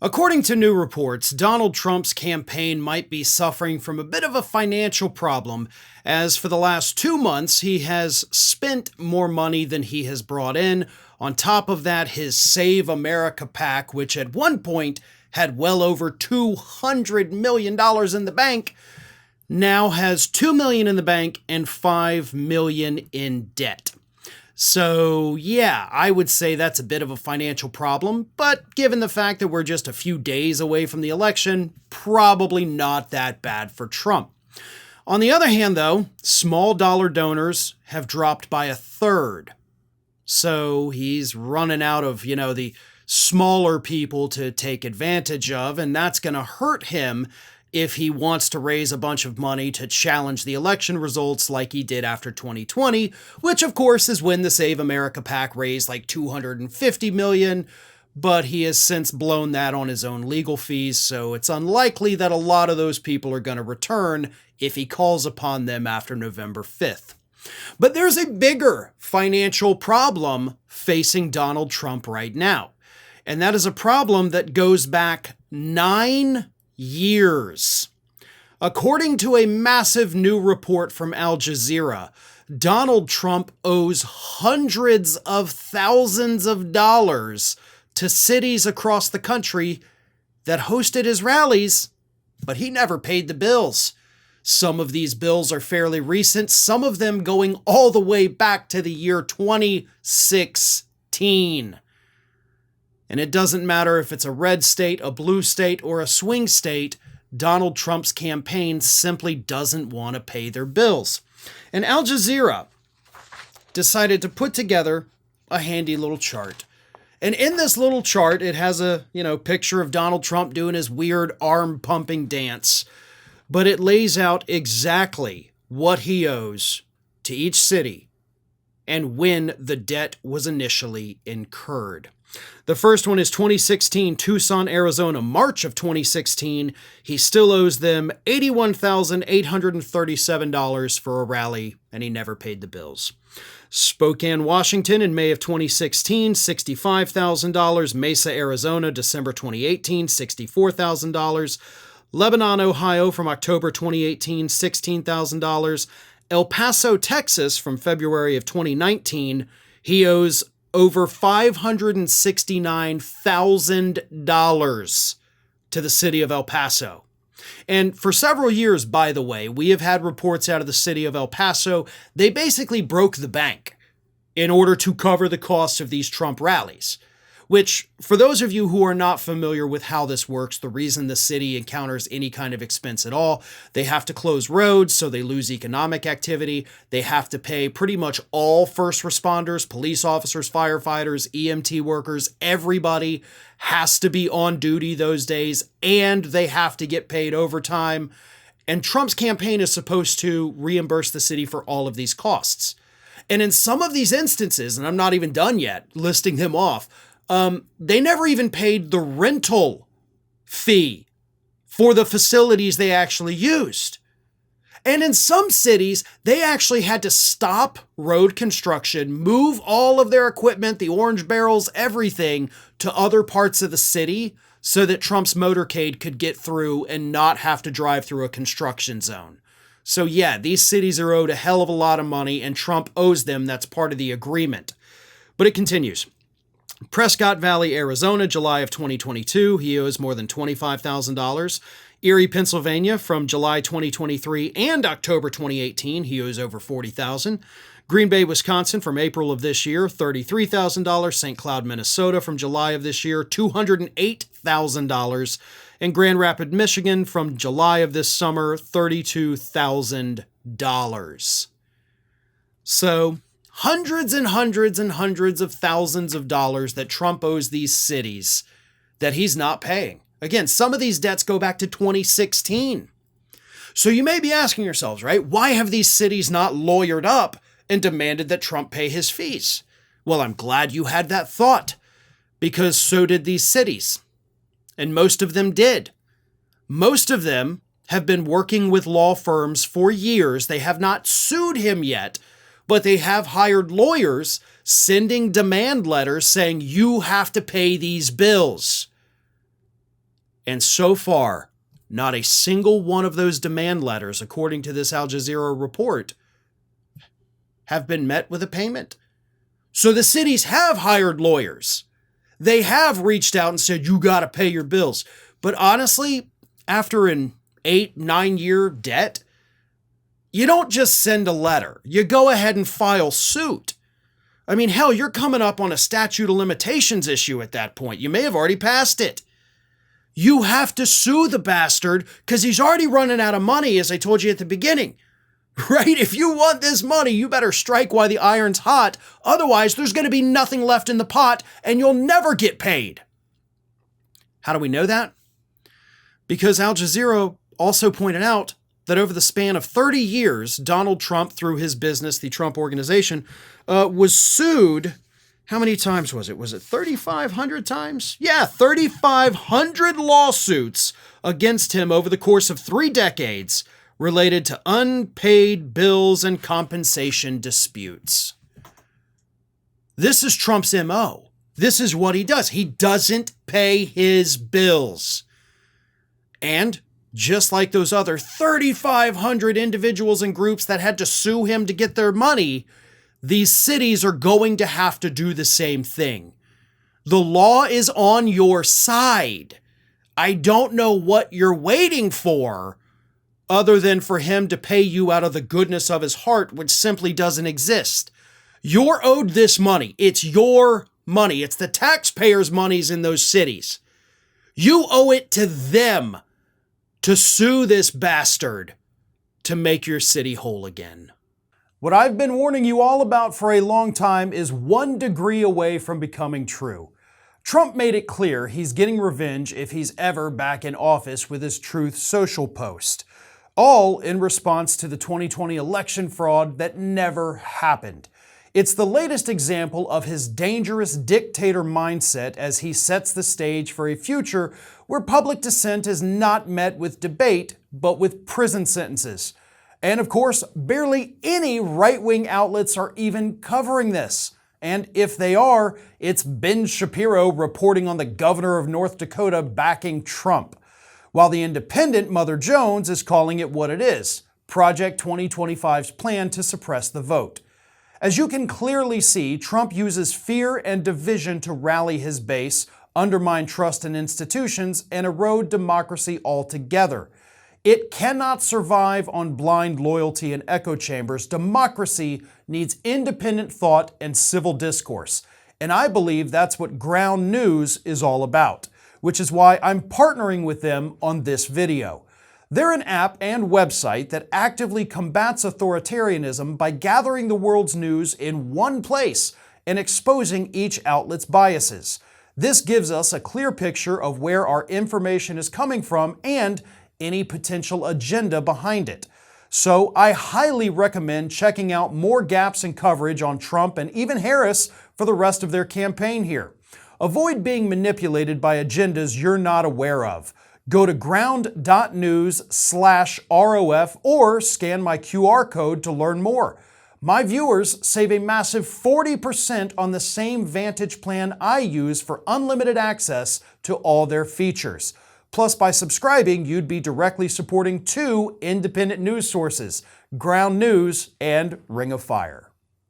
According to new reports, Donald Trump's campaign might be suffering from a bit of a financial problem, as for the last 2 months he has spent more money than he has brought in. On top of that, his Save America PAC, which at one point had well over $200 million in the bank, now has $2 million in the bank and $5 million in debt. So yeah, I would say that's a bit of a financial problem, but given the fact that we're just a few days away from the election, probably not that bad for Trump. On the other hand, though, small dollar donors have dropped by a third. So he's running out of, the smaller people to take advantage of, and that's going to hurt him if he wants to raise a bunch of money to challenge the election results like he did after 2020, which of course is when the Save America PAC raised like $250 million, but he has since blown that on his own legal fees, so it's unlikely that a lot of those people are going to return if he calls upon them after November 5th. But there's a bigger financial problem facing Donald Trump right now, and that is a problem that goes back 9 years. According to a massive new report from Al Jazeera, Donald Trump owes hundreds of thousands of dollars to cities across the country that hosted his rallies, but he never paid the bills. Some of these bills are fairly recent, some of them going all the way back to the year 2016. And it doesn't matter if it's a red state, a blue state, or a swing state, Donald Trump's campaign simply doesn't want to pay their bills. And Al Jazeera decided to put together a handy little chart. And in this little chart, it has a, picture of Donald Trump doing his weird arm-pumping dance. But it lays out exactly what he owes to each city and when the debt was initially incurred. The first one is 2016, Tucson, Arizona, March of 2016. He still owes them $81,837 for a rally, and he never paid the bills. Spokane, Washington, in May of 2016, $65,000. Mesa, Arizona, December 2018, $64,000. Lebanon, Ohio, from October 2018, $16,000. El Paso, Texas, from February of 2019, he owes over $569,000 to the city of El Paso. And for several years, by the way, we have had reports out of the city of El Paso. They basically broke the bank in order to cover the costs of these Trump rallies. Which, for those of you who are not familiar with how this works, the reason the city encounters any kind of expense at all, they have to close roads, so they lose economic activity. They have to pay pretty much all first responders, police officers, firefighters, EMT workers, everybody has to be on duty those days, and they have to get paid overtime. And Trump's campaign is supposed to reimburse the city for all of these costs. And in some of these instances, and I'm not even done yet listing them off, they never even paid the rental fee for the facilities they actually used. And in some cities, they actually had to stop road construction, move all of their equipment, the orange barrels, everything, to other parts of the city so that Trump's motorcade could get through and not have to drive through a construction zone. So yeah, these cities are owed a hell of a lot of money, and Trump owes them. That's part of the agreement. But it continues. Prescott Valley, Arizona, July of 2022, he owes more than $25,000. Erie, Pennsylvania, from July 2023 and October 2018, he owes over $40,000. Green Bay, Wisconsin, from April of this year, $33,000. St. Cloud, Minnesota, from July of this year, $208,000. And Grand Rapids, Michigan, from July of this summer, $32,000. So hundreds and hundreds and hundreds of thousands of dollars that Trump owes these cities that he's not paying. Again, some of these debts go back to 2016. So you may be asking yourselves, right? Why have these cities not lawyered up and demanded that Trump pay his fees? Well, I'm glad you had that thought, because so did these cities. And most of them did. Most of them have been working with law firms for years. They have not sued him yet, but they have hired lawyers sending demand letters saying, you have to pay these bills. And so far, not a single one of those demand letters, according to this Al Jazeera report, have been met with a payment. So the cities have hired lawyers. They have reached out and said, you got to pay your bills. But honestly, after an 8-9 year debt, you don't just send a letter. You go ahead and file suit. I mean, hell, you're coming up on a statute of limitations issue at that point. You may have already passed it. You have to sue the bastard because he's already running out of money, as I told you at the beginning. Right? If you want this money, you better strike while the iron's hot. Otherwise, there's going to be nothing left in the pot and you'll never get paid. How do we know that? Because Al Jazeera also pointed out that over the span of 30 years, Donald Trump, through his business, the Trump Organization, was sued. How many times was it? Was it 3,500 times? Yeah, 3,500 lawsuits against him over the course of 3 decades related to unpaid bills and compensation disputes. This is Trump's MO. This is what he does. He doesn't pay his bills. And just like those other 3,500 individuals and groups that had to sue him to get their money, these cities are going to have to do the same thing. The law is on your side. I don't know what you're waiting for, other than for him to pay you out of the goodness of his heart, which simply doesn't exist. You're owed this money. It's your money. It's the taxpayers' monies in those cities. You owe it to them to sue this bastard to make your city whole again. What I've been warning you all about for a long time is 1 degree away from becoming true. Trump made it clear he's getting revenge if he's ever back in office with his Truth Social post. All in response to the 2020 election fraud that never happened. It's the latest example of his dangerous dictator mindset as he sets the stage for a future where public dissent is not met with debate, but with prison sentences. And of course, barely any right-wing outlets are even covering this. And if they are, it's Ben Shapiro reporting on the governor of North Dakota backing Trump, while the independent Mother Jones is calling it what it is, Project 2025's plan to suppress the vote. As you can clearly see, Trump uses fear and division to rally his base, undermine trust in institutions, and erode democracy altogether. It cannot survive on blind loyalty and echo chambers. Democracy needs independent thought and civil discourse. And I believe that's what Ground News is all about, which is why I'm partnering with them on this video. They're an app and website that actively combats authoritarianism by gathering the world's news in one place and exposing each outlet's biases. This gives us a clear picture of where our information is coming from and any potential agenda behind it. So I highly recommend checking out more gaps in coverage on Trump and even Harris for the rest of their campaign here. Avoid being manipulated by agendas you're not aware of. Go to ground.news/ROF or scan my QR code to learn more. My viewers save a massive 40% on the same Vantage plan I use for unlimited access to all their features. Plus, by subscribing, you'd be directly supporting 2 independent news sources, Ground News and Ring of Fire.